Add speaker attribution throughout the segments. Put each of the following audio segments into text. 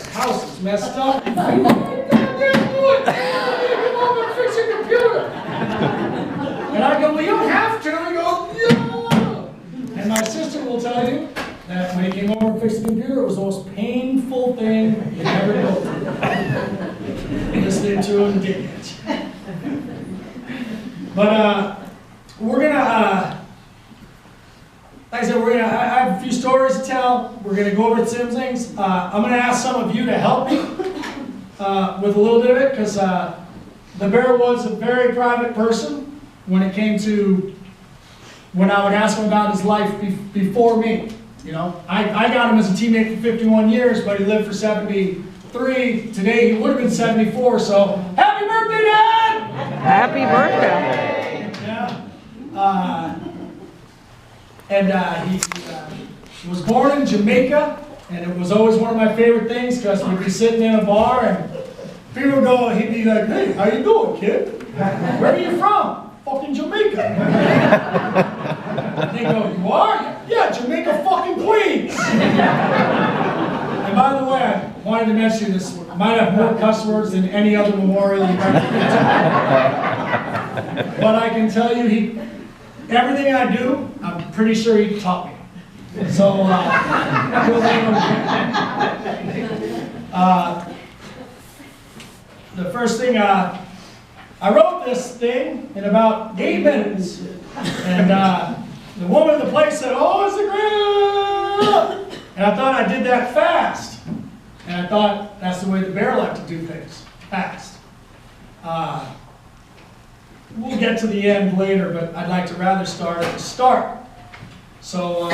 Speaker 1: the house is messed up. You goddamn wood! Come over and fix your computer. And I go, well, you don't have to. And he goes, yeah. And my sister will tell you that when he came over and fixed the computer, it was the most painful thing you ever go through. Listening to him dig it. But we're gonna, like I said, I have a few stories to tell. We're gonna go over some things. I'm gonna ask some of you to help me with a little bit of it, because the bear was a very private person when it came to when I would ask him about his life before me. You know, I got him as a teammate for 51 years, but he lived for 73. Today he would have been 74. So happy birthday, Dad!
Speaker 2: Happy birthday!
Speaker 1: He was born in Jamaica, and it was always one of my favorite things because we'd be sitting in a bar and people would go, he'd be like, hey, how you doing, kid? Where are you from? Fucking Jamaica. And they go, you are? Yeah, Jamaica fucking Queens. And by the way, I wanted to mention this, I might have more cuss words than any other memorial you've ever been to. But I can tell you, everything I do, I'm pretty sure he taught me. So, the first thing, I wrote this thing in about 8 minutes. And the woman in the place said, oh, it's a great. And I thought I did that fast. And I thought that's the way the bear liked to do things, fast. We'll get to the end later, but I'd like to rather start at the start. So,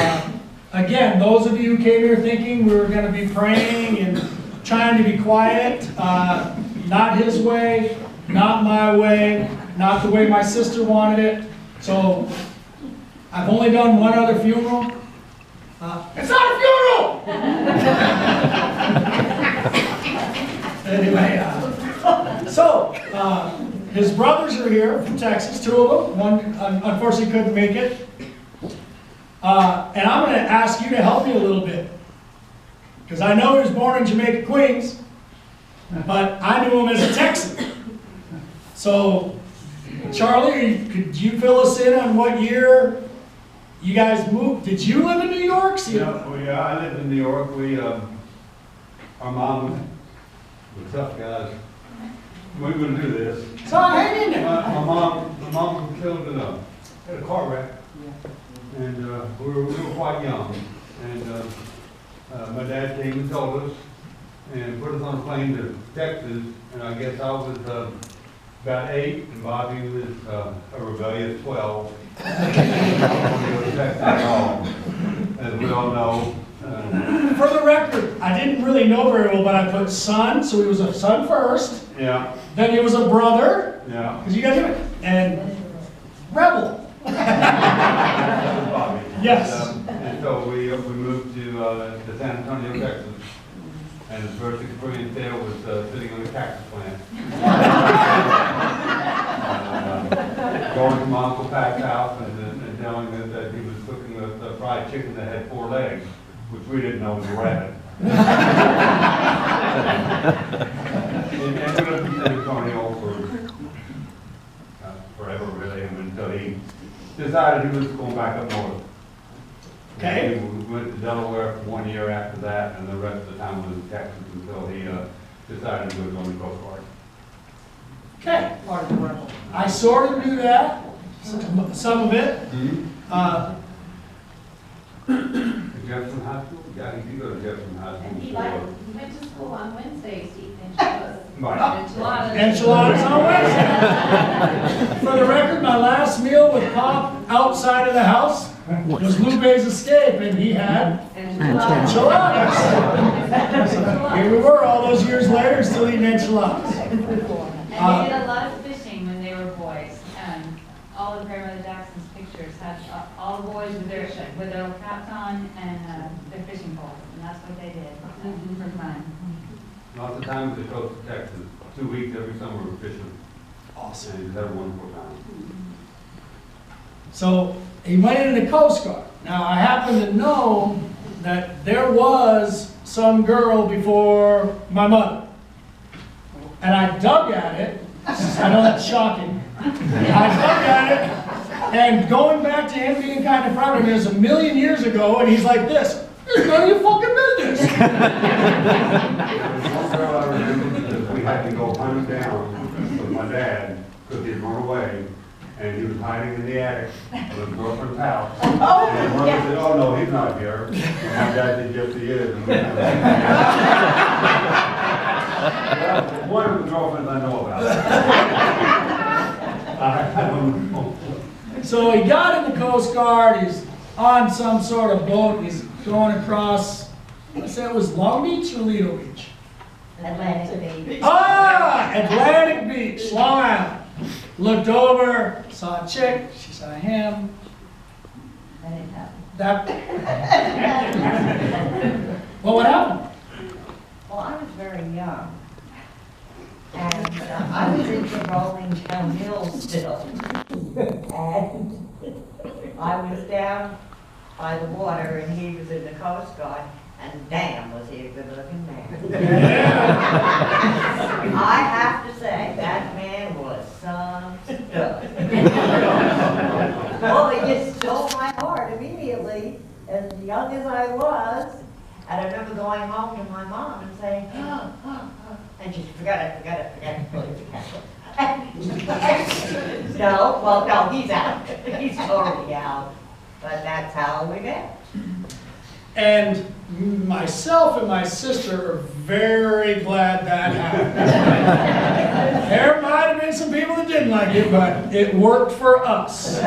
Speaker 1: again, those of you who came here thinking we were going to be praying and trying to be quiet, not his way, not my way, not the way my sister wanted it. So, I've only done one other funeral. It's not a funeral! Anyway, his brothers are here from Texas, 2 of them. One unfortunately couldn't make it. And I'm going to ask you to help me a little bit. Because I know he was born in Jamaica, Queens, but I knew him as a Texan. So, Charlie, could you fill us in on what year you guys moved? Did you live in New York?
Speaker 3: Yeah, I lived in New York. Our mom was tough guys. We're going to do this.
Speaker 1: So hang in there.
Speaker 3: My mom was killed in a car wreck, and we were quite young. And my dad came and told us, and put us on a plane to Texas. And I guess I was about 8, and Bobby was a rebellious 12. As we all know.
Speaker 1: For the record, I didn't really know very well, but I put son, so he was a son first.
Speaker 3: Yeah.
Speaker 1: Then he was a brother.
Speaker 3: Yeah.
Speaker 1: Because you guys know it. And rebel.
Speaker 3: Bobby.
Speaker 1: Yes.
Speaker 3: And so we moved to San Antonio, Texas. And his first experience there was sitting on a cactus plant. Going to my Uncle Pat's house and telling us that he was cooking a fried chicken that had 4 legs, which we didn't know was a rabbit. And we lived in San Antonio forever, really, until he decided he was going back up north.
Speaker 1: Okay.
Speaker 3: We went to Delaware for 1 year after that, and the rest of the time was in Texas until he decided he was going to Coast Guard.
Speaker 1: Okay. Part of the rebel. I sort of knew that, some of it.
Speaker 3: Mm-hmm. Jefferson High School? Yeah, he did go to Jefferson High School.
Speaker 4: And he went to school on Wednesdays to eat enchiladas.
Speaker 3: Right.
Speaker 1: Enchiladas on Wednesday. For the record, my last meal with Pop outside of the house was Lupe's escape, and he had enchiladas. So here we were all those years later, still eating enchiladas.
Speaker 4: And they did a lot of fishing when they were boys. All of Grandmother Jackson's pictures had all the boys with their little caps on and their fishing poles, and that's what they did for fun.
Speaker 3: Lots of times they go to Texas. 2 weeks every summer we're fishing.
Speaker 1: Awesome.
Speaker 3: And had a wonderful time.
Speaker 1: So he went into the Coast Guard. Now I happen to know that there was some girl before my mother. And I dug at it. I know that's shocking. I dug at it, and going back to him being kind of proud of me, it was a million years ago, and he's like this. It's none of your fucking business.
Speaker 3: One girl I remember that we had to go hunt him down with my dad because he'd run away and he was hiding in the attic of his girlfriend's house. And one said, oh no, he's not here. And my dad said, yes he is. One of the girlfriends I know about. I don't know.
Speaker 1: So he got in the Coast Guard, he's on some sort of boat, he's going across, I said it was Long Beach or Lido Beach?
Speaker 5: Atlantic Beach.
Speaker 1: Ah, Atlantic Beach, Long Island. Looked over, saw a chick, she saw him.
Speaker 5: That didn't happen.
Speaker 1: That. Well, what happened?
Speaker 5: Well, I was very young. And I was into rolling down hills still. And I was down by the water and he was in the Coast Guard. And damn, was he a good-looking man. I have to say, that man was some stuff. Well, he just stole my heart immediately, as young as I was. And I remember going home to my mom and saying, and she forgot it. No, he's out. He's totally out. But that's how we met.
Speaker 1: And myself and my sister are very glad that happened. There might have been some people that didn't like it, but it worked for us.